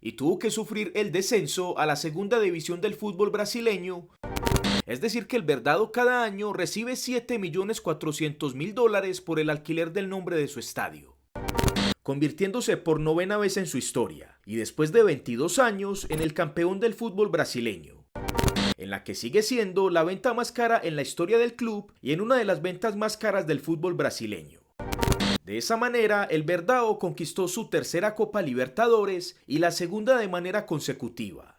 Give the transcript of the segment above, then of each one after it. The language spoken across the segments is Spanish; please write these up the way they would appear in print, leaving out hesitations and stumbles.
y tuvo que sufrir el descenso a la segunda división del fútbol brasileño. Es decir que el Verdão cada año recibe $7.400.000 por el alquiler del nombre de su estadio, convirtiéndose por novena vez en su historia, y después de 22 años, en el campeón del fútbol brasileño, en la que sigue siendo la venta más cara en la historia del club y en una de las ventas más caras del fútbol brasileño. De esa manera, el Verdão conquistó su tercera Copa Libertadores y la segunda de manera consecutiva.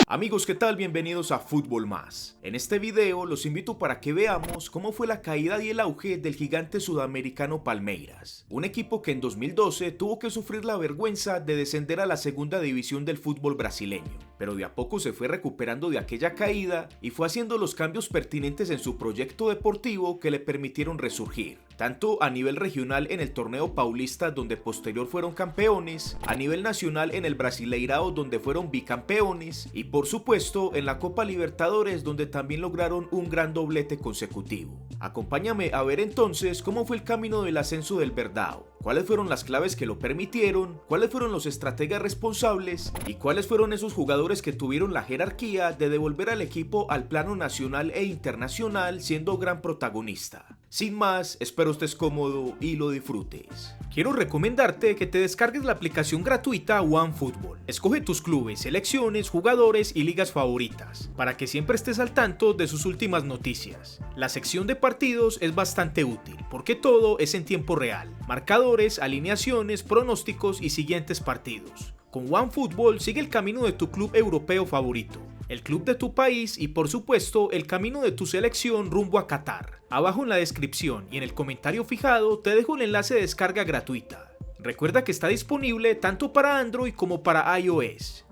Amigos, ¿qué tal? Bienvenidos a Fútbol Más. En este video los invito para que veamos cómo fue la caída y el auge del gigante sudamericano Palmeiras, un equipo que en 2012 tuvo que sufrir la vergüenza de descender a la segunda división del fútbol brasileño, pero de a poco se fue recuperando de aquella caída y fue haciendo los cambios pertinentes en su proyecto deportivo que le permitieron resurgir, tanto a nivel regional en el torneo paulista donde posterior fueron campeones, a nivel nacional en el Brasileirão donde fueron bicampeones y por supuesto en la Copa Libertadores donde también lograron un gran doblete consecutivo. Acompáñame a ver entonces cómo fue el camino del ascenso del Verdão, cuáles fueron las claves que lo permitieron, cuáles fueron los estrategas responsables y cuáles fueron esos jugadores que tuvieron la jerarquía de devolver al equipo al plano nacional e internacional siendo gran protagonista. Sin más, espero estés cómodo y lo disfrutes. Quiero recomendarte que te descargues la aplicación gratuita OneFootball. Escoge tus clubes, selecciones, jugadores y ligas favoritas, para que siempre estés al tanto de sus últimas noticias. La sección de partidos es bastante útil, porque todo es en tiempo real. Marcadores, alineaciones, pronósticos y siguientes partidos. Con OneFootball sigue el camino de tu club europeo favorito, el club de tu país y por supuesto el camino de tu selección rumbo a Qatar. Abajo en la descripción y en el comentario fijado te dejo el enlace de descarga gratuita. Recuerda que está disponible tanto para Android como para iOS.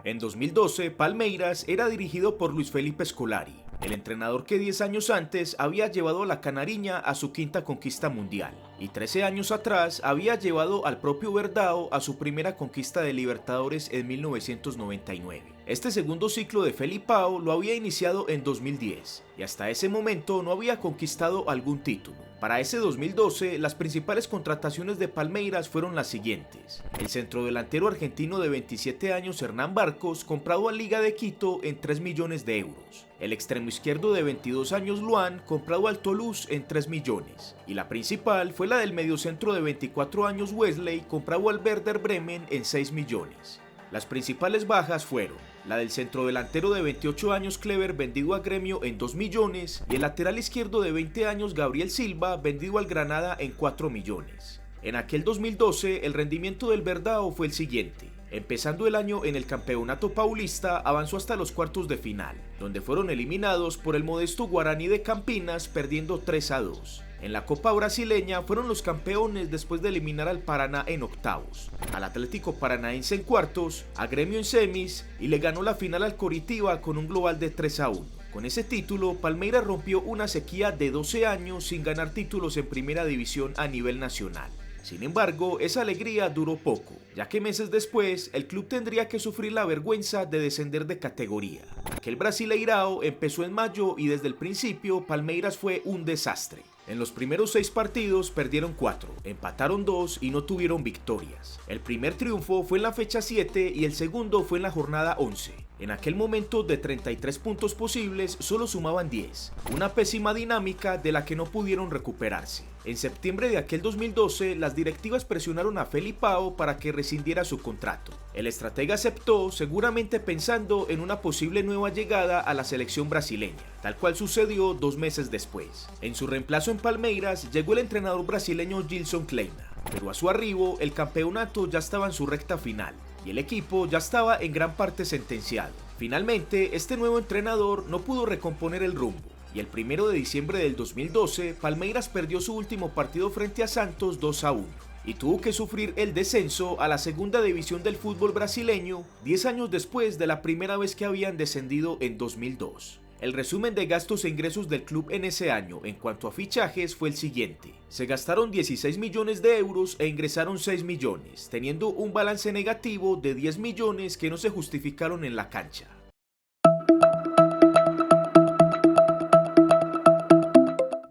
En 2012, Palmeiras era dirigido por Luis Felipe Scolari, el entrenador que 10 años antes había llevado a la Canariña a su quinta conquista mundial, y 13 años atrás había llevado al propio Verdão a su primera conquista de Libertadores en 1999. Este segundo ciclo de Felipao lo había iniciado en 2010, y hasta ese momento no había conquistado algún título. Para ese 2012, las principales contrataciones de Palmeiras fueron las siguientes: el centrodelantero argentino de 27 años Hernán Barcos, comprado a Liga de Quito en 3 millones de euros. El extremo izquierdo de 22 años Luan, comprado al Toulouse en 3 millones. Y la principal fue la del mediocentro de 24 años Wesley, comprado al Werder Bremen en 6 millones. Las principales bajas fueron la del centrodelantero de 28 años Clever, vendido a Gremio en 2 millones, y el lateral izquierdo de 20 años Gabriel Silva, vendido al Granada en 4 millones. En aquel 2012 el rendimiento del Verdão fue el siguiente. Empezando el año en el campeonato paulista, avanzó hasta los cuartos de final, donde fueron eliminados por el modesto Guaraní de Campinas, perdiendo 3-2. En la Copa Brasileña fueron los campeones después de eliminar al Paraná en octavos, al Atlético Paranaense en cuartos, a Gremio en semis y le ganó la final al Coritiba con un global de 3-1. Con ese título, Palmeiras rompió una sequía de 12 años sin ganar títulos en primera división a nivel nacional. Sin embargo, esa alegría duró poco, ya que meses después el club tendría que sufrir la vergüenza de descender de categoría. Aquel Brasileirão empezó en mayo y desde el principio Palmeiras fue un desastre. En los primeros 6 partidos perdieron 4, empataron 2 y no tuvieron victorias. El primer triunfo fue en la fecha 7 y el segundo fue en la jornada 11. En aquel momento, de 33 puntos posibles, solo sumaban 10, una pésima dinámica de la que no pudieron recuperarse. En septiembre de aquel 2012, las directivas presionaron a Felipao para que rescindiera su contrato. El estratega aceptó, seguramente pensando en una posible nueva llegada a la selección brasileña, tal cual sucedió 2 meses después. En su reemplazo en Palmeiras llegó el entrenador brasileño Gilson Kleina, pero a su arribo el campeonato ya estaba en su recta final y el equipo ya estaba en gran parte sentenciado. Finalmente, este nuevo entrenador no pudo recomponer el rumbo, y el 1 de diciembre del 2012, Palmeiras perdió su último partido frente a Santos 2-1, y tuvo que sufrir el descenso a la segunda división del fútbol brasileño 10 años después de la primera vez que habían descendido en 2002. El resumen de gastos e ingresos del club en ese año en cuanto a fichajes fue el siguiente: se gastaron 16 millones de euros e ingresaron 6 millones, teniendo un balance negativo de 10 millones que no se justificaron en la cancha.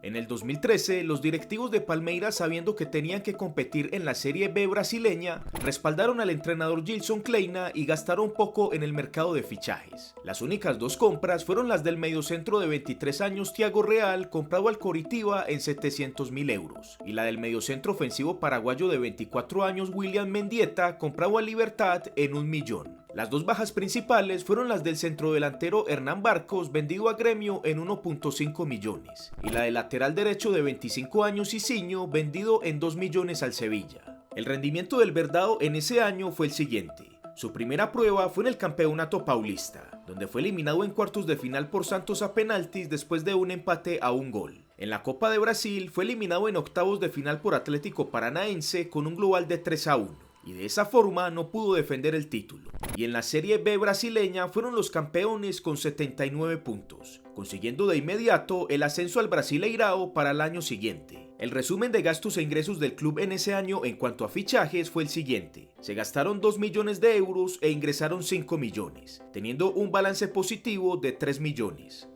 En el 2013, los directivos de Palmeiras, sabiendo que tenían que competir en la Serie B brasileña, respaldaron al entrenador Gilson Kleina y gastaron poco en el mercado de fichajes. Las únicas dos compras fueron las del mediocentro de 23 años Thiago Real, comprado al Coritiba en 700.000 euros, y la del mediocentro ofensivo paraguayo de 24 años William Mendieta, comprado al Libertad en 1 millón. Las dos bajas principales fueron las del centrodelantero Hernán Barcos, vendido a Gremio en 1.5 millones, y la del lateral derecho de 25 años Isiño, vendido en 2 millones al Sevilla. El rendimiento del Verdao en ese año fue el siguiente. Su primera prueba fue en el Campeonato Paulista, donde fue eliminado en cuartos de final por Santos a penaltis después de un empate a 1 gol. En la Copa de Brasil fue eliminado en octavos de final por Atlético Paranaense con un global de 3-1. Y de esa forma no pudo defender el título. Y en la Serie B brasileña fueron los campeones con 79 puntos, consiguiendo de inmediato el ascenso al Brasileirao para el año siguiente. El resumen de gastos e ingresos del club en ese año en cuanto a fichajes fue el siguiente. Se gastaron 2 millones de euros e ingresaron 5 millones, teniendo un balance positivo de 3 millones.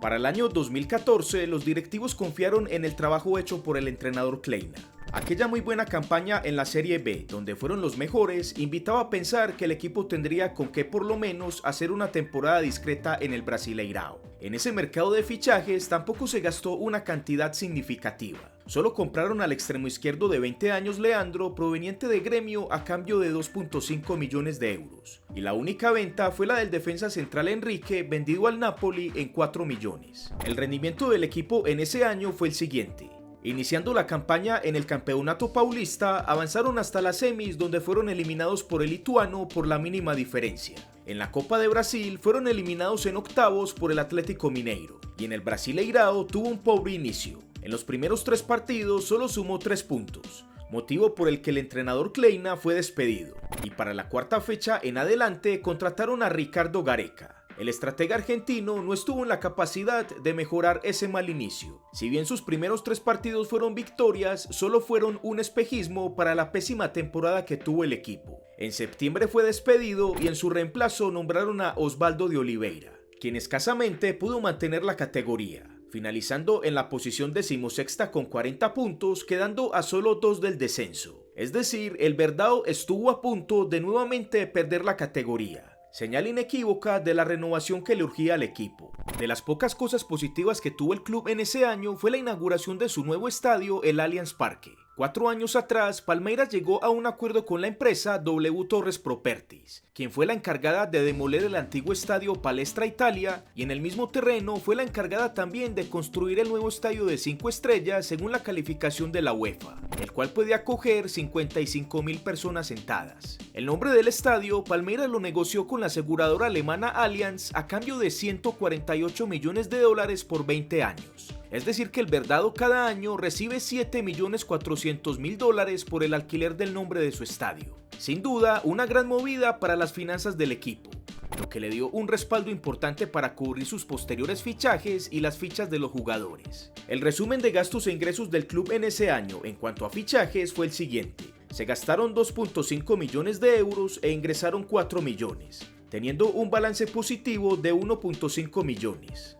Para el año 2014, los directivos confiaron en el trabajo hecho por el entrenador Kleina. Aquella muy buena campaña en la Serie B, donde fueron los mejores, invitaba a pensar que el equipo tendría con qué por lo menos hacer una temporada discreta en el Brasileirao. En ese mercado de fichajes tampoco se gastó una cantidad significativa. Solo compraron al extremo izquierdo de 20 años Leandro, proveniente de Gremio, a cambio de 2.5 millones de euros. Y la única venta fue la del defensa central Enrique, vendido al Napoli en 4 millones. El rendimiento del equipo en ese año fue el siguiente. Iniciando la campaña en el Campeonato Paulista, avanzaron hasta las semis, donde fueron eliminados por el Ituano por la mínima diferencia. En la Copa de Brasil fueron eliminados en octavos por el Atlético Mineiro, y en el Brasileirao tuvo un pobre inicio. En los primeros 3 partidos solo sumó 3 puntos, motivo por el que el entrenador Kleina fue despedido, y para la cuarta fecha en adelante contrataron a Ricardo Gareca. El estratega argentino no estuvo en la capacidad de mejorar ese mal inicio. Si bien sus primeros 3 partidos fueron victorias, solo fueron un espejismo para la pésima temporada que tuvo el equipo. En septiembre fue despedido y en su reemplazo nombraron a Osvaldo de Oliveira, quien escasamente pudo mantener la categoría, finalizando en la posición 16ª con 40 puntos, quedando a solo 2 del descenso. Es decir, el Verdao estuvo a punto de nuevamente perder la categoría. Señal inequívoca de la renovación que le urgía al equipo. De las pocas cosas positivas que tuvo el club en ese año fue la inauguración de su nuevo estadio, el Allianz Parque. 4 años atrás, Palmeiras llegó a un acuerdo con la empresa W Torres Properties, quien fue la encargada de demoler el antiguo estadio Palestra Italia, y en el mismo terreno fue la encargada también de construir el nuevo estadio de 5 estrellas según la calificación de la UEFA, el cual puede acoger 55.000 personas sentadas. El nombre del estadio, Palmeiras lo negoció con la aseguradora alemana Allianz a cambio de 148 millones de dólares por 20 años. Es decir que el Verdado cada año recibe 7.400.000 dólares por el alquiler del nombre de su estadio. Sin duda, una gran movida para las finanzas del equipo, lo que le dio un respaldo importante para cubrir sus posteriores fichajes y las fichas de los jugadores. El resumen de gastos e ingresos del club en ese año en cuanto a fichajes fue el siguiente. Se gastaron 2.5 millones de euros e ingresaron 4 millones, teniendo un balance positivo de 1.5 millones.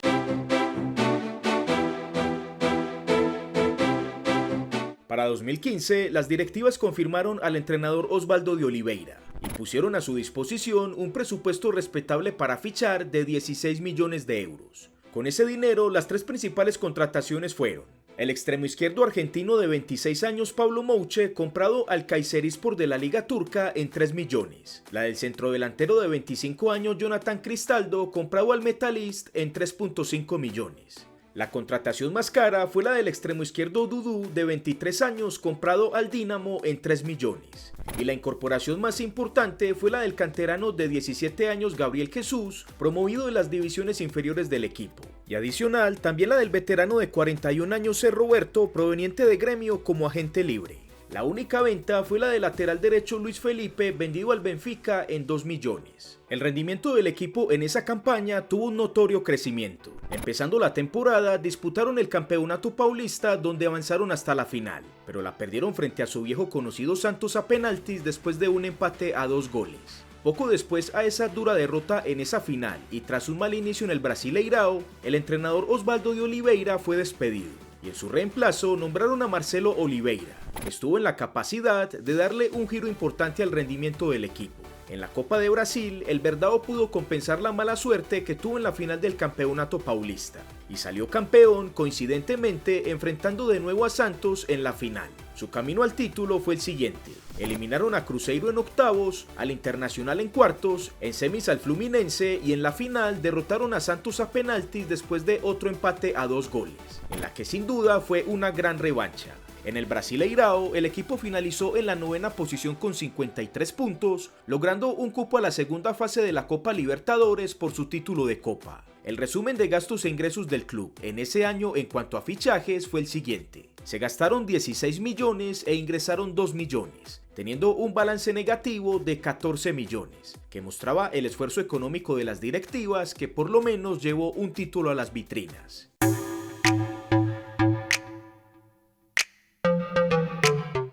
Para 2015, las directivas confirmaron al entrenador Osvaldo de Oliveira y pusieron a su disposición un presupuesto respetable para fichar de 16 millones de euros. Con ese dinero, las 3 principales contrataciones fueron: el extremo izquierdo argentino de 26 años Pablo Mouche, comprado al Kayserispor de la Liga Turca en 3 millones. La del centrodelantero de 25 años Jonathan Cristaldo, comprado al Metalist en 3.5 millones. La contratación más cara fue la del extremo izquierdo Dudu, de 23 años, comprado al Dinamo en 3 millones. Y la incorporación más importante fue la del canterano de 17 años Gabriel Jesús, promovido de las divisiones inferiores del equipo. Y adicional, también la del veterano de 41 años C. Roberto, proveniente de Gremio como agente libre. La única venta fue la del lateral derecho Luis Felipe, vendido al Benfica en 2 millones. El rendimiento del equipo en esa campaña tuvo un notorio crecimiento. Empezando la temporada, disputaron el Campeonato Paulista, donde avanzaron hasta la final, pero la perdieron frente a su viejo conocido Santos a penaltis después de un empate a 2 goles. Poco después a esa dura derrota en esa final y tras un mal inicio en el Brasileirao, el entrenador Osvaldo de Oliveira fue despedido y en su reemplazo nombraron a Marcelo Oliveira, que estuvo en la capacidad de darle un giro importante al rendimiento del equipo. En la Copa de Brasil, el Verdão pudo compensar la mala suerte que tuvo en la final del Campeonato Paulista y salió campeón coincidentemente enfrentando de nuevo a Santos en la final. Su camino al título fue el siguiente: eliminaron a Cruzeiro en octavos, al Internacional en cuartos, en semis al Fluminense y en la final derrotaron a Santos a penaltis después de otro empate a 2 goles, en la que sin duda fue una gran revancha. En el Brasileirao, el equipo finalizó en la 9ª posición con 53 puntos, logrando un cupo a la segunda fase de la Copa Libertadores por su título de Copa. El resumen de gastos e ingresos del club en ese año en cuanto a fichajes fue el siguiente: se gastaron 16 millones e ingresaron 2 millones, teniendo un balance negativo de 14 millones, que mostraba el esfuerzo económico de las directivas que por lo menos llevó un título a las vitrinas.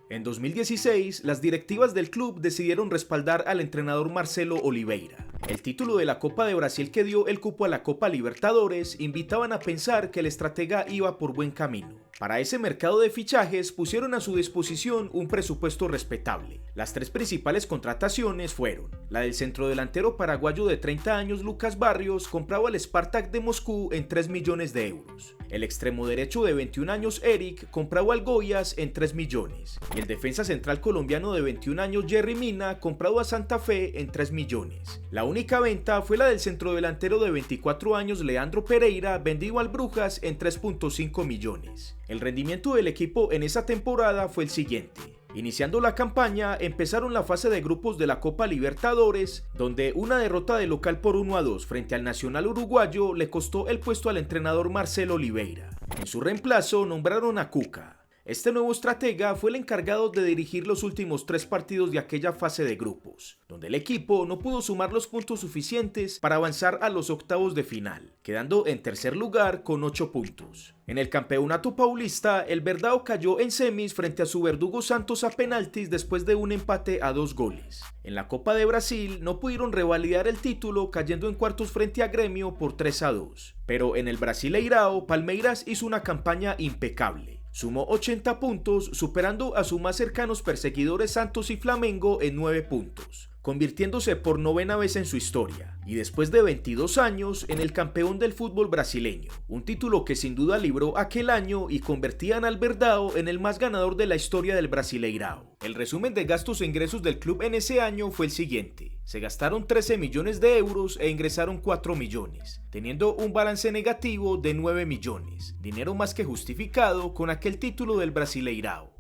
En 2016, las directivas del club decidieron respaldar al entrenador Marcelo Oliveira. El título de la Copa de Brasil que dio el cupo a la Copa Libertadores invitaban a pensar que el estratega iba por buen camino. Para ese mercado de fichajes pusieron a su disposición un presupuesto respetable. Las 3 principales contrataciones fueron la del centrodelantero paraguayo de 30 años Lucas Barrios, comprado al Spartak de Moscú en 3 millones de euros. El extremo derecho de 21 años Eric, comprado al Goiás en 3 millones. Y el defensa central colombiano de 21 años Jerry Mina, comprado a Santa Fe en 3 millones. La única venta fue la del centrodelantero de 24 años Leandro Pereira, vendido al Brujas en 3.5 millones. El rendimiento del equipo en esa temporada fue el siguiente. Iniciando la campaña, empezaron la fase de grupos de la Copa Libertadores, donde una derrota de local por 1-2 frente al Nacional uruguayo le costó el puesto al entrenador Marcelo Oliveira. En su reemplazo nombraron a Cuca. Este nuevo estratega fue el encargado de dirigir los últimos 3 partidos de aquella fase de grupos, donde el equipo no pudo sumar los puntos suficientes para avanzar a los octavos de final, quedando en tercer lugar con 8 puntos. En el Campeonato Paulista, el Verdão cayó en semis frente a su verdugo Santos a penaltis después de un empate a 2 goles. En la Copa de Brasil no pudieron revalidar el título cayendo en cuartos frente a Grêmio por 3-2. Pero en el Brasileirao, Palmeiras hizo una campaña impecable. Sumó 80 puntos, superando a sus más cercanos perseguidores Santos y Flamengo en 9 puntos, convirtiéndose por 9ª vez en su historia, y después de 22 años en el campeón del fútbol brasileño, un título que sin duda libró aquel año y convertían al Verdão en el más ganador de la historia del Brasileirao. El resumen de gastos e ingresos del club en ese año fue el siguiente: se gastaron 13 millones de euros e ingresaron 4 millones, teniendo un balance negativo de 9 millones, dinero más que justificado con aquel título del Brasileirao.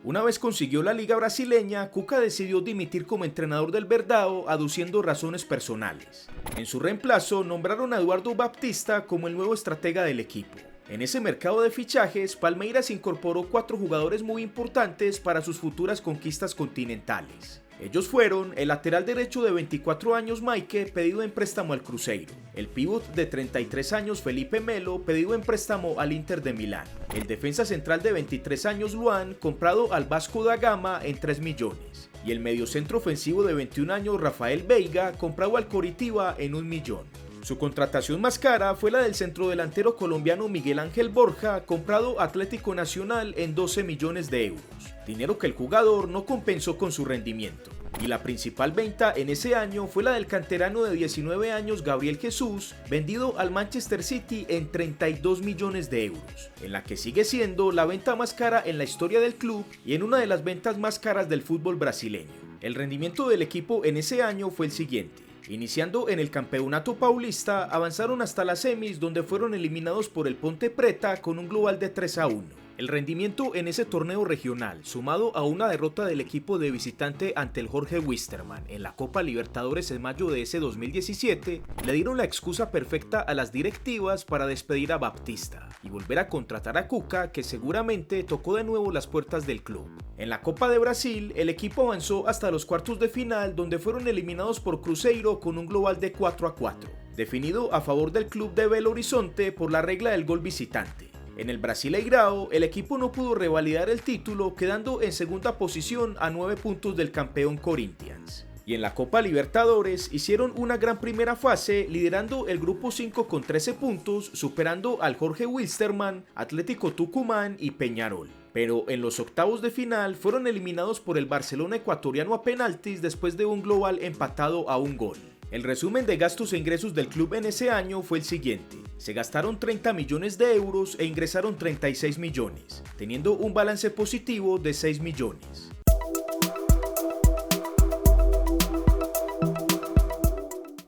Una vez consiguió la liga brasileña, Cuca decidió dimitir como entrenador del Verdão, aduciendo razones personales. En su reemplazo, nombraron a Eduardo Baptista como el nuevo estratega del equipo. En ese mercado de fichajes, Palmeiras incorporó 4 jugadores muy importantes para sus futuras conquistas continentales. Ellos fueron el lateral derecho de 24 años Maike, pedido en préstamo al Cruzeiro, el pívot de 33 años Felipe Melo, pedido en préstamo al Inter de Milán, el defensa central de 23 años Luan, comprado al Vasco da Gama en 3 millones, y el mediocentro ofensivo de 21 años Rafael Veiga, comprado al Coritiba en 1 millón. Su contratación más cara fue la del centrodelantero colombiano Miguel Ángel Borja, comprado Atlético Nacional en 12 millones de euros, dinero que el jugador no compensó con su rendimiento. Y la principal venta en ese año fue la del canterano de 19 años Gabriel Jesús, vendido al Manchester City en 32 millones de euros, en la que sigue siendo la venta más cara en la historia del club y en una de las ventas más caras del fútbol brasileño. El rendimiento del equipo en ese año fue el siguiente. Iniciando en el Campeonato Paulista, avanzaron hasta las semis, donde fueron eliminados por el Ponte Preta con un global de 3-1. El rendimiento en ese torneo regional, sumado a una derrota del equipo de visitante ante el Jorge Wilstermann en la Copa Libertadores en mayo de ese 2017, le dieron la excusa perfecta a las directivas para despedir a Baptista y volver a contratar a Cuca, que seguramente tocó de nuevo las puertas del club. En la Copa de Brasil, el equipo avanzó hasta los cuartos de final, donde fueron eliminados por Cruzeiro con un global de 4-4, definido a favor del club de Belo Horizonte por la regla del gol visitante. En el Brasileirao, el equipo no pudo revalidar el título, quedando en segunda posición a 9 puntos del campeón Corinthians. Y en la Copa Libertadores hicieron una gran primera fase, liderando el grupo 5 con 13 puntos, superando al Jorge Wilstermann, Atlético Tucumán y Peñarol. Pero en los octavos de final fueron eliminados por el Barcelona ecuatoriano a penaltis después de un global empatado a un gol. El resumen de gastos e ingresos del club en ese año fue el siguiente: se gastaron 30 millones de euros e ingresaron 36 millones, teniendo un balance positivo de 6 millones.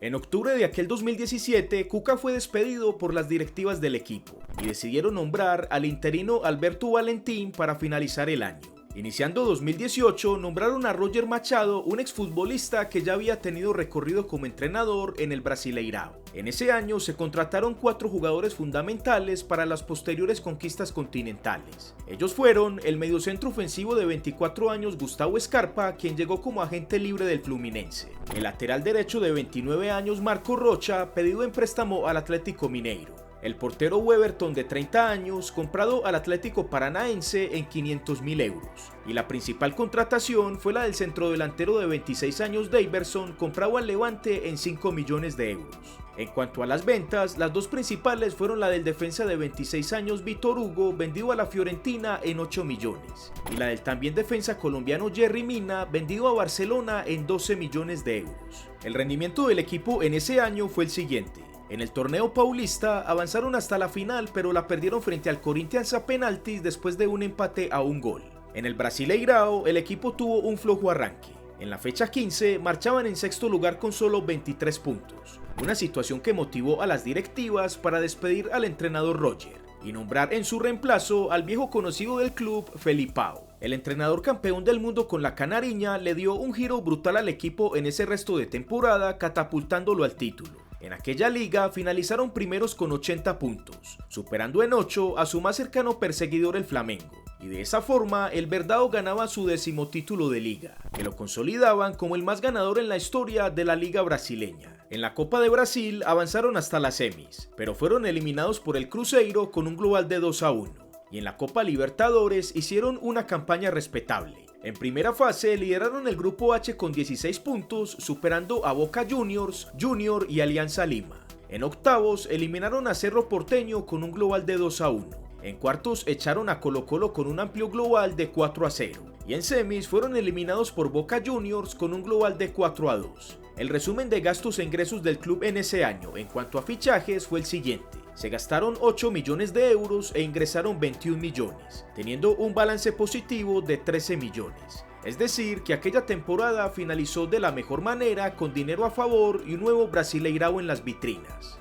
En octubre de aquel 2017, Cuca fue despedido por las directivas del equipo y decidieron nombrar al interino Alberto Valentín para finalizar el año. Iniciando 2018, nombraron a Roger Machado, un exfutbolista que ya había tenido recorrido como entrenador en el Brasileirao. En ese año se contrataron 4 jugadores fundamentales para las posteriores conquistas continentales. Ellos fueron el mediocentro ofensivo de 24 años Gustavo Scarpa, quien llegó como agente libre del Fluminense; el lateral derecho de 29 años Marco Rocha, pedido en préstamo al Atlético Mineiro; el portero Weberton de 30 años, comprado al Atlético Paranaense en 500.000 euros. Y la principal contratación fue la del centrodelantero de 26 años Daverson, comprado al Levante en 5 millones de euros. En cuanto a las ventas, las dos principales fueron la del defensa de 26 años Vítor Hugo, vendido a la Fiorentina en 8 millones, y la del también defensa colombiano Yerry Mina, vendido a Barcelona en 12 millones de euros. El rendimiento del equipo en ese año fue el siguiente: en el torneo paulista avanzaron hasta la final, pero la perdieron frente al Corinthians a penaltis después de un empate a un gol. En el Brasileirao, el equipo tuvo un flojo arranque. En la fecha 15 marchaban en sexto lugar con solo 23 puntos, una situación que motivó a las directivas para despedir al entrenador Roger y nombrar en su reemplazo al viejo conocido del club, Felipao. El entrenador campeón del mundo con la Canariña le dio un giro brutal al equipo en ese resto de temporada, catapultándolo al título. En aquella liga finalizaron primeros con 80 puntos, superando en 8 a su más cercano perseguidor, el Flamengo, y de esa forma el Verdão ganaba su 10º título de liga, que lo consolidaban como el más ganador en la historia de la liga brasileña. En la Copa de Brasil avanzaron hasta las semis, pero fueron eliminados por el Cruzeiro con un global de 2-1, y en la Copa Libertadores hicieron una campaña respetable. En primera fase lideraron el grupo H con 16 puntos, superando a Boca Juniors, Junior y Alianza Lima. En octavos eliminaron a Cerro Porteño con un global de 2-1. En cuartos echaron a Colo-Colo con un amplio global de 4-0. Y en semis fueron eliminados por Boca Juniors con un global de 4-2. El resumen de gastos e ingresos del club en ese año en cuanto a fichajes fue el siguiente: se gastaron 8 millones de euros e ingresaron 21 millones, teniendo un balance positivo de 13 millones. Es decir, que aquella temporada finalizó de la mejor manera, con dinero a favor y un nuevo Brasileirao en las vitrinas.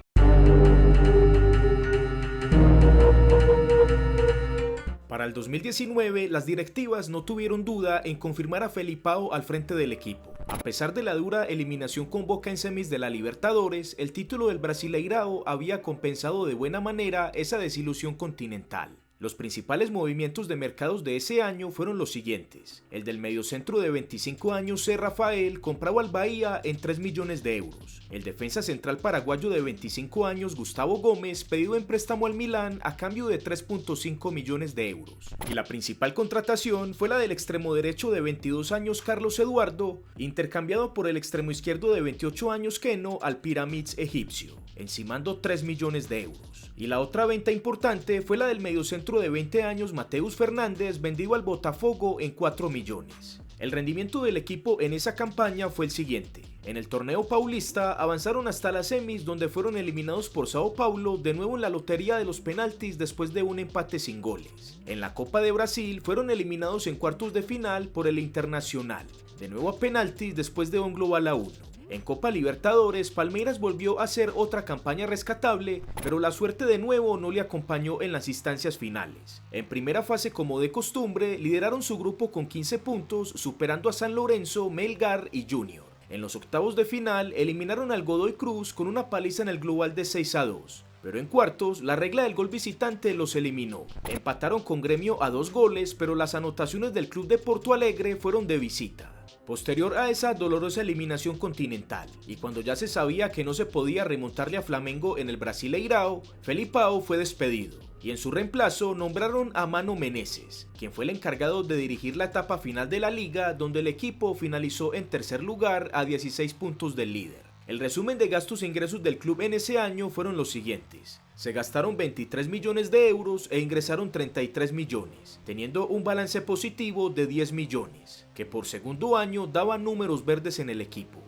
Para el 2019, las directivas no tuvieron duda en confirmar a Felipao al frente del equipo. A pesar de la dura eliminación con Boca en semis de la Libertadores, el título del Brasileirao había compensado de buena manera esa desilusión continental. Los principales movimientos de mercados de ese año fueron los siguientes: el del mediocentro de 25 años C. Rafael, comprado al Bahía en 3 millones de euros; el defensa central paraguayo de 25 años Gustavo Gómez, pedido en préstamo al Milán a cambio de 3.5 millones de euros; y la principal contratación fue la del extremo derecho de 22 años Carlos Eduardo, intercambiado por el extremo izquierdo de 28 años Keno al Pyramids egipcio, encimando 3 millones de euros. Y la otra venta importante fue la del mediocentro de 20 años Mateus Fernández, vendido al Botafogo en 4 millones. El rendimiento del equipo en esa campaña fue el siguiente: en el torneo paulista avanzaron hasta las semis, donde fueron eliminados por Sao Paulo, de nuevo en la lotería de los penaltis después de un empate sin goles. En la Copa de Brasil fueron eliminados en cuartos de final por el Internacional, de nuevo a penaltis después de un global a 1. En Copa Libertadores, Palmeiras volvió a hacer otra campaña rescatable, pero la suerte de nuevo no le acompañó en las instancias finales. En primera fase, como de costumbre, lideraron su grupo con 15 puntos, superando a San Lorenzo, Melgar y Junior. En los octavos de final, eliminaron al Godoy Cruz con una paliza en el global de 6-2. Pero en cuartos, la regla del gol visitante los eliminó. Empataron con Gremio a 2 goles, pero las anotaciones del club de Porto Alegre fueron de visita. Posterior a esa dolorosa eliminación continental, y cuando ya se sabía que no se podía remontarle a Flamengo en el Brasileirao, Felipao fue despedido, y en su reemplazo nombraron a Mano Menezes, quien fue el encargado de dirigir la etapa final de la liga, donde el equipo finalizó en tercer lugar a 16 puntos del líder. El resumen de gastos e ingresos del club en ese año fueron los siguientes. Se gastaron 23 millones de euros e ingresaron 33 millones, teniendo un balance positivo de 10 millones, que por segundo año daba números verdes en el equipo.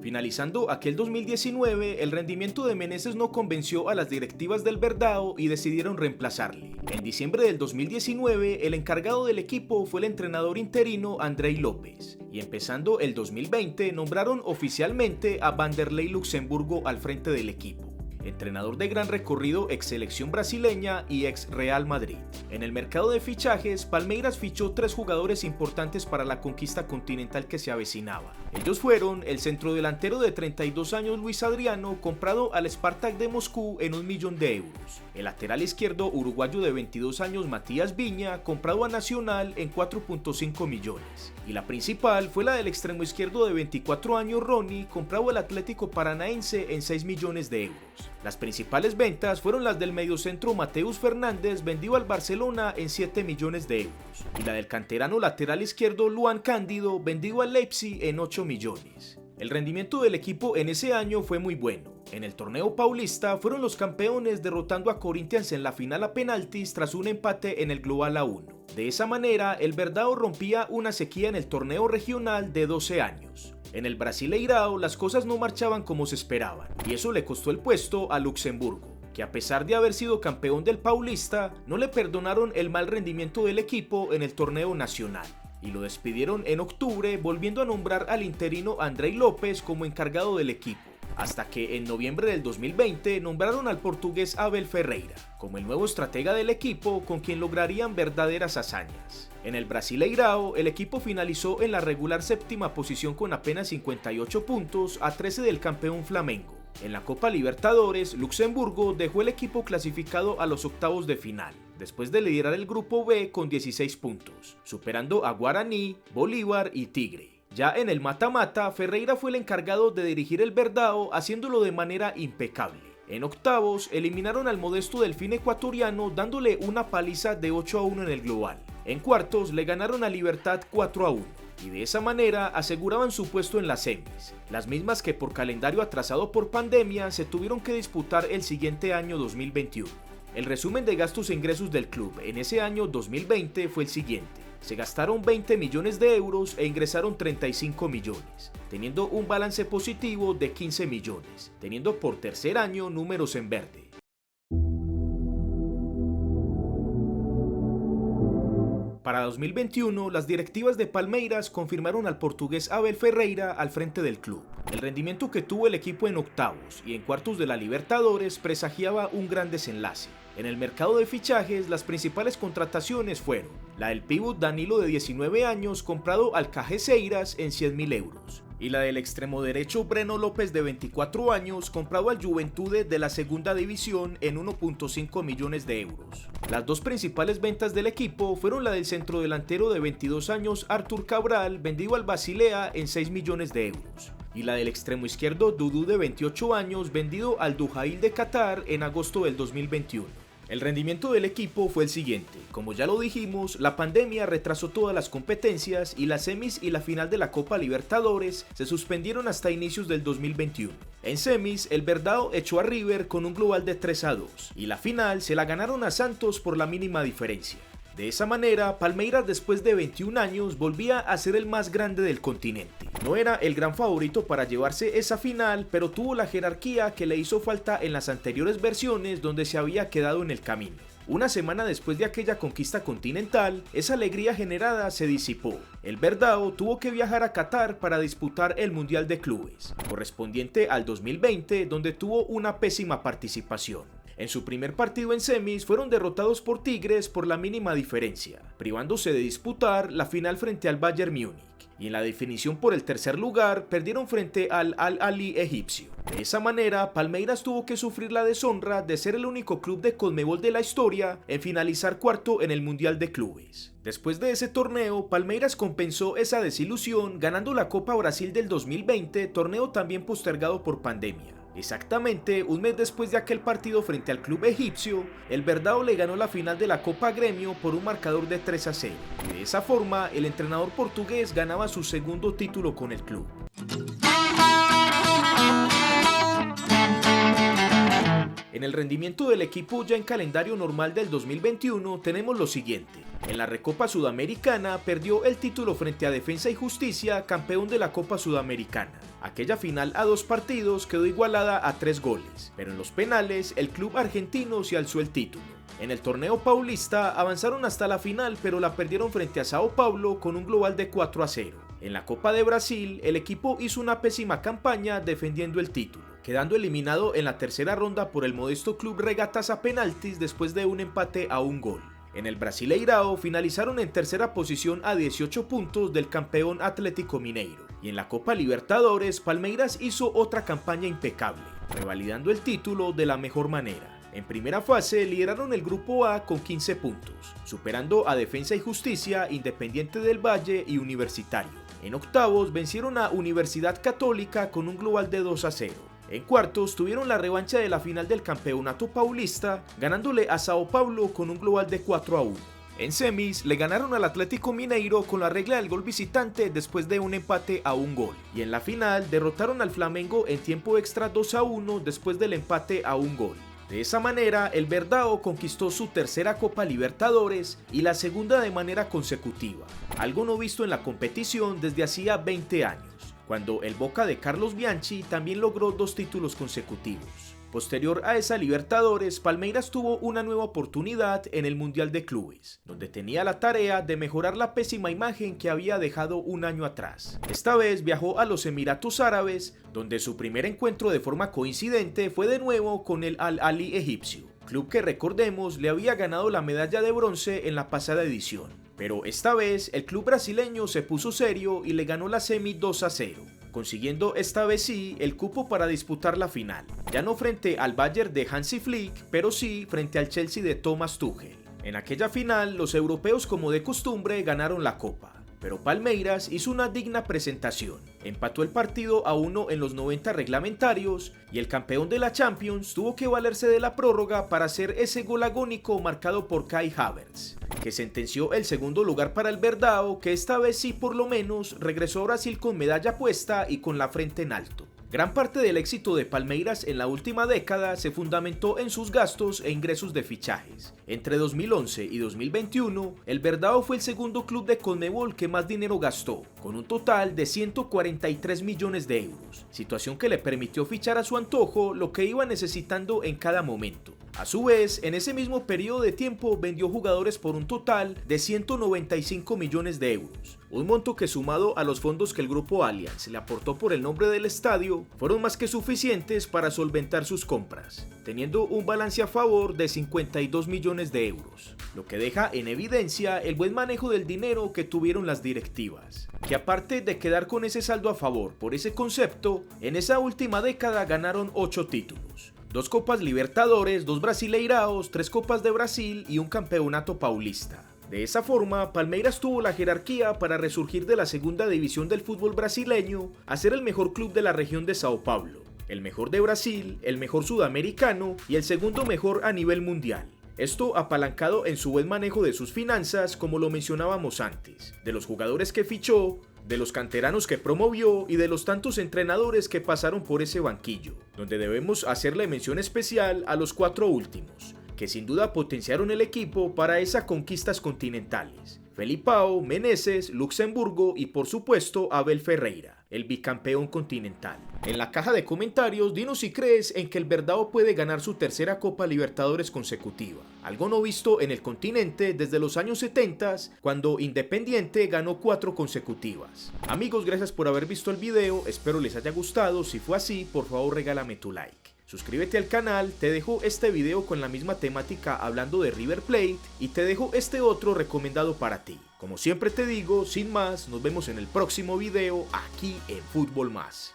Finalizando aquel 2019, el rendimiento de Menezes no convenció a las directivas del Verdão y decidieron reemplazarle. En diciembre del 2019, el encargado del equipo fue el entrenador interino Andrei Lopes, y empezando el 2020 nombraron oficialmente a Vanderlei Luxemburgo al frente del equipo. Entrenador de gran recorrido, ex selección brasileña y ex Real Madrid. En el mercado de fichajes, Palmeiras fichó 3 jugadores importantes para la conquista continental que se avecinaba. Ellos fueron el centrodelantero de 32 años Luis Adriano, comprado al Spartak de Moscú en 1 millón de euros. El lateral izquierdo uruguayo de 22 años Matías Viña, comprado a Nacional en 4.5 millones. Y la principal fue la del extremo izquierdo de 24 años Ronnie, comprado al Atlético Paranaense en 6 millones de euros. Las principales ventas fueron las del mediocentro Mateus Fernández, vendido al Barcelona en 7 millones de euros, y la del canterano lateral izquierdo Luan Cándido, vendido al Leipzig en 8 millones. El rendimiento del equipo en ese año fue muy bueno. En el torneo paulista fueron los campeones, derrotando a Corinthians en la final a penaltis tras un empate en el global a 1. De esa manera, el Verdão rompía una sequía en el torneo regional de 12 años. En el Brasileirao las cosas no marchaban como se esperaban, y eso le costó el puesto a Luxemburgo, que a pesar de haber sido campeón del Paulista, no le perdonaron el mal rendimiento del equipo en el torneo nacional, y lo despidieron en octubre, volviendo a nombrar al interino Andrei Lopes como encargado del equipo, hasta que en noviembre del 2020 nombraron al portugués Abel Ferreira como el nuevo estratega del equipo, con quien lograrían verdaderas hazañas. En el Brasileirao, el equipo finalizó en la regular séptima posición con apenas 58 puntos a 13 del campeón Flamengo. En la Copa Libertadores, Luxemburgo dejó el equipo clasificado a los octavos de final, después de liderar el grupo B con 16 puntos, superando a Guaraní, Bolívar y Tigre. Ya en el mata-mata, Ferreira fue el encargado de dirigir el Verdão, haciéndolo de manera impecable. En octavos, eliminaron al modesto Delfín ecuatoriano, dándole una paliza de 8-1 en el global. En cuartos, le ganaron a Libertad 4-1. Y de esa manera aseguraban su puesto en las semis, las mismas que por calendario atrasado por pandemia se tuvieron que disputar el siguiente año 2021. El resumen de gastos e ingresos del club en ese año 2020 fue el siguiente. Se gastaron 20 millones de euros e ingresaron 35 millones, teniendo un balance positivo de 15 millones, teniendo por tercer año números en verde. Para 2021, las directivas de Palmeiras confirmaron al portugués Abel Ferreira al frente del club. El rendimiento que tuvo el equipo en octavos y en cuartos de la Libertadores presagiaba un gran desenlace. En el mercado de fichajes, las principales contrataciones fueron la del pívot Danilo de 19 años, comprado al Cajaseiras en 100.000 euros, y la del extremo derecho Breno López de 24 años, comprado al Juventude de la segunda división en 1.5 millones de euros. Las dos principales ventas del equipo fueron la del centrodelantero de 22 años Arthur Cabral, vendido al Basilea en 6 millones de euros, y la del extremo izquierdo Dudu de 28 años, vendido al Duhail de Qatar en agosto del 2021. El rendimiento del equipo fue el siguiente. Como ya lo dijimos, la pandemia retrasó todas las competencias y las semis y la final de la Copa Libertadores se suspendieron hasta inicios del 2021. En semis, el Verdão echó a River con un global de 3-2 y la final se la ganaron a Santos por la mínima diferencia. De esa manera, Palmeiras después de 21 años volvía a ser el más grande del continente. No era el gran favorito para llevarse esa final, pero tuvo la jerarquía que le hizo falta en las anteriores versiones donde se había quedado en el camino. Una semana después de aquella conquista continental, esa alegría generada se disipó. El Verdão tuvo que viajar a Qatar para disputar el Mundial de Clubes, correspondiente al 2020, donde tuvo una pésima participación. En su primer partido en semis fueron derrotados por Tigres por la mínima diferencia, privándose de disputar la final frente al Bayern Múnich. y en la definición por el tercer lugar perdieron frente al Al-Ahly egipcio. De esa manera, Palmeiras tuvo que sufrir la deshonra de ser el único club de Conmebol de la historia en finalizar cuarto en el Mundial de Clubes. Después de ese torneo, Palmeiras compensó esa desilusión ganando la Copa Brasil del 2020, torneo también postergado por pandemia. Exactamente un mes después de aquel partido frente al club egipcio, el Verdão le ganó la final de la Copa Gremio por un marcador de 3-0. Y de esa forma, el entrenador portugués ganaba su segundo título con el club. En el rendimiento del equipo ya en calendario normal del 2021 tenemos lo siguiente. En la Recopa Sudamericana perdió el título frente a Defensa y Justicia, campeón de la Copa Sudamericana. Aquella final a 2 partidos quedó igualada a 3 goles, pero en los penales el club argentino se alzó el título. En el torneo paulista avanzaron hasta la final, pero la perdieron frente a Sao Paulo con un global de 4-0. En la Copa de Brasil, el equipo hizo una pésima campaña defendiendo el título, quedando eliminado en la tercera ronda por el modesto club Regatas a penaltis después de un empate a 1 gol. En el Brasileirao finalizaron en tercera posición a 18 puntos del campeón Atlético Mineiro. Y en la Copa Libertadores, Palmeiras hizo otra campaña impecable, revalidando el título de la mejor manera. En primera fase lideraron el Grupo A con 15 puntos, superando a Defensa y Justicia, Independiente del Valle y Universitario. En octavos vencieron a Universidad Católica con un global de 2-0. En cuartos tuvieron la revancha de la final del campeonato paulista, ganándole a Sao Paulo con un global de 4-1. En semis le ganaron al Atlético Mineiro con la regla del gol visitante después de un empate a 1 gol. Y en la final derrotaron al Flamengo en tiempo extra 2-1 después del empate a 1 gol. De esa manera, el Verdão conquistó su tercera Copa Libertadores y la segunda de manera consecutiva, algo no visto en la competición desde hacía 20 años, cuando el Boca de Carlos Bianchi también logró 2 títulos consecutivos. Posterior a esa Libertadores, Palmeiras tuvo una nueva oportunidad en el Mundial de Clubes, donde tenía la tarea de mejorar la pésima imagen que había dejado un año atrás. Esta vez viajó a los Emiratos Árabes, donde su primer encuentro de forma coincidente fue de nuevo con el Al-Ahly egipcio, club que recordemos le había ganado la medalla de bronce en la pasada edición. Pero esta vez el club brasileño se puso serio y le ganó la semi 2-0. Consiguiendo esta vez sí el cupo para disputar la final, ya no frente al Bayern de Hansi Flick, pero sí frente al Chelsea de Thomas Tuchel. En aquella final los europeos como de costumbre ganaron la copa, pero Palmeiras hizo una digna presentación, empató el partido a 1 en los 90 reglamentarios y el campeón de la Champions tuvo que valerse de la prórroga para hacer ese gol agónico marcado por Kai Havertz, que sentenció el segundo lugar para el Verdão, que esta vez sí por lo menos regresó a Brasil con medalla puesta y con la frente en alto. Gran parte del éxito de Palmeiras en la última década se fundamentó en sus gastos e ingresos de fichajes. Entre 2011 y 2021, el Verdão fue el segundo club de Conmebol que más dinero gastó, con un total de 143 millones de euros, situación que le permitió fichar a su antojo lo que iba necesitando en cada momento. A su vez, en ese mismo periodo de tiempo vendió jugadores por un total de 195 millones de euros, un monto que sumado a los fondos que el Grupo Allianz le aportó por el nombre del estadio, fueron más que suficientes para solventar sus compras, teniendo un balance a favor de 52 millones de euros, lo que deja en evidencia el buen manejo del dinero que tuvieron las directivas, que aparte de quedar con ese saldo a favor por ese concepto, en esa última década ganaron 8 títulos. 2 Copas Libertadores, 2 Brasileiraos, 3 Copas de Brasil y un campeonato paulista. De esa forma, Palmeiras tuvo la jerarquía para resurgir de la segunda división del fútbol brasileño a ser el mejor club de la región de Sao Paulo, el mejor de Brasil, el mejor sudamericano y el segundo mejor a nivel mundial. Esto apalancado en su buen manejo de sus finanzas, como lo mencionábamos antes, de los jugadores que fichó, de los canteranos que promovió y de los tantos entrenadores que pasaron por ese banquillo, donde debemos hacerle mención especial a los 4 últimos, que sin duda potenciaron el equipo para esas conquistas continentales: Felipao, Meneses, Luxemburgo y por supuesto Abel Ferreira, el bicampeón continental. En la caja de comentarios dinos si crees en que el Verdão puede ganar su tercera Copa Libertadores consecutiva, algo no visto en el continente desde los años 70, cuando Independiente ganó 4 consecutivas. Amigos, gracias por haber visto el video, espero les haya gustado. Si fue así, por favor regálame tu like. Suscríbete al canal, te dejo este video con la misma temática hablando de River Plate y te dejo este otro recomendado para ti. Como siempre te digo, sin más, nos vemos en el próximo video aquí en Fútbol Más.